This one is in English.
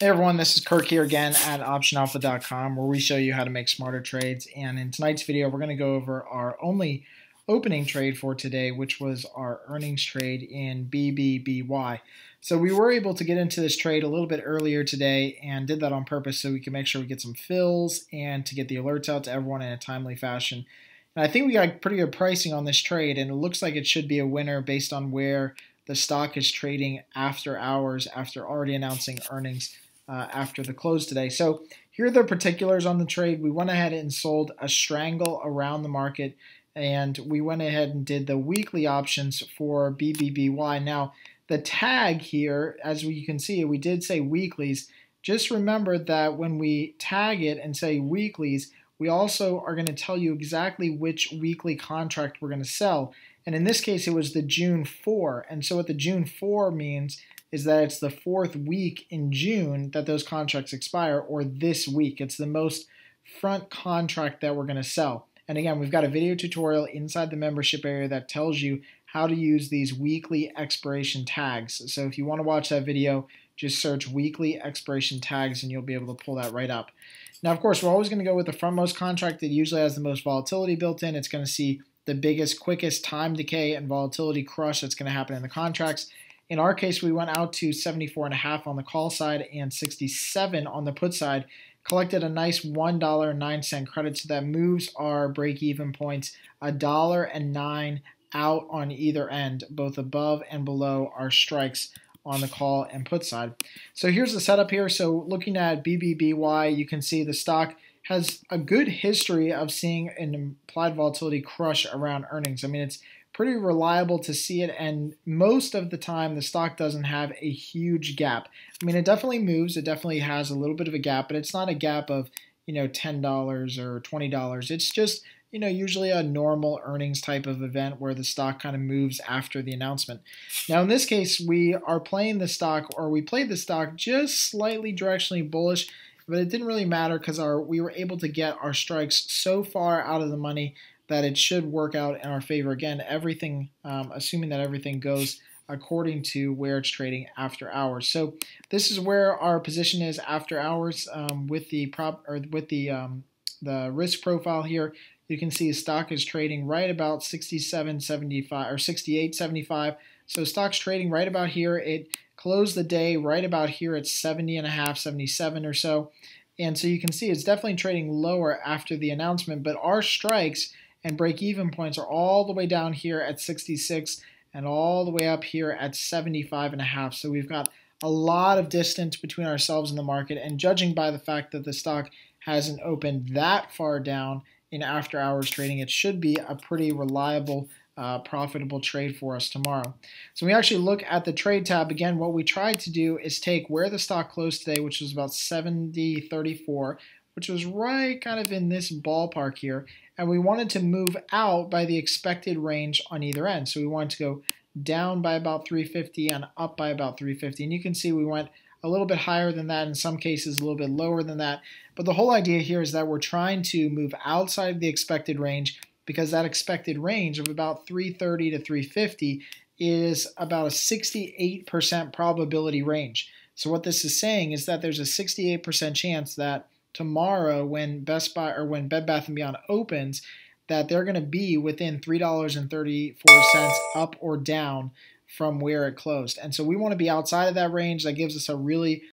Hey everyone, this is Kirk here again at OptionAlpha.com, where we show you how to make smarter trades. And in tonight's video, we're going to go over our only opening trade for today, which was our earnings trade in BBBY. So we were able to get into this trade a little bit earlier today and did that on purpose so we can make sure we get some fills and to get the alerts out to everyone in a timely fashion. And I think we got pretty good pricing on this trade, and it looks like it should be a winner based on where the stock is trading after hours, after already announcing earnings after the close today. So here are the particulars on the trade. We went ahead and sold a strangle around the market, and we went ahead and did the weekly options for BBBY. Now, the tag here, as you can see, we did say weeklies. Just remember that when we tag it and say weeklies, we also are going to tell you exactly which weekly contract we're going to sell. And in this case, it was the June 4. And so what the June 4 means is that it's the fourth week in June that those contracts expire, or this week. It's the most front contract that we're going to sell. And again, we've got a video tutorial inside the membership area that tells you how to use these weekly expiration tags. So if you want to watch that video, just search weekly expiration tags and you'll be able to pull that right up. Now, of course, we're always going to go with the frontmost contract that usually has the most volatility built in. It's going to see the biggest, quickest time decay and volatility crush that's going to happen in the contracts. In our case, we went out to 74.5 on the call side and 67 on the put side, collected a nice $1.09 credit, so that moves our break-even points $1.09 out on either end, both above and below our strikes on the call and put side. So here's the setup here. So looking at BBBY, you can see the stock has a good history of seeing an implied volatility crush around earnings. I mean, it's pretty reliable to see it, and most of the time the stock doesn't have a huge gap. I mean, it definitely moves, it definitely has a little bit of a gap, but it's not a gap of, $10 or $20. It's just, usually a normal earnings type of event where the stock kind of moves after the announcement. Now, in this case, we are playing the stock, or we played the stock just slightly directionally bullish, but it didn't really matter because we were able to get our strikes so far out of the money that it should work out in our favor. Again, everything, assuming that everything goes according to where it's trading after hours. So this is where our position is after hours with the risk profile here. You can see the stock is trading right about 67.75 or 68.75. So stock's trading right about here. It closed the day right about here at 70.5, 77 or so. And so you can see it's definitely trading lower after the announcement, but our strikes and break-even points are all the way down here at 66 and all the way up here at 75.5. So we've got a lot of distance between ourselves and the market, and judging by the fact that the stock hasn't opened that far down in after-hours trading, it should be a pretty reliable, profitable trade for us tomorrow. So we actually look at the trade tab. Again, what we tried to do is take where the stock closed today, which was about 70.34, which was right kind of in this ballpark here, and we wanted to move out by the expected range on either end. So we wanted to go down by about 350 and up by about 350. And you can see we went a little bit higher than that, in some cases a little bit lower than that. But the whole idea here is that we're trying to move outside of the expected range, because that expected range of about 330 to 350 is about a 68% probability range. So what this is saying is that there's a 68% chance that tomorrow, when Best Buy or when Bed Bath & Beyond opens, that they're going to be within $3.34 up or down from where it closed. And so we want to be outside of that range. That gives us a really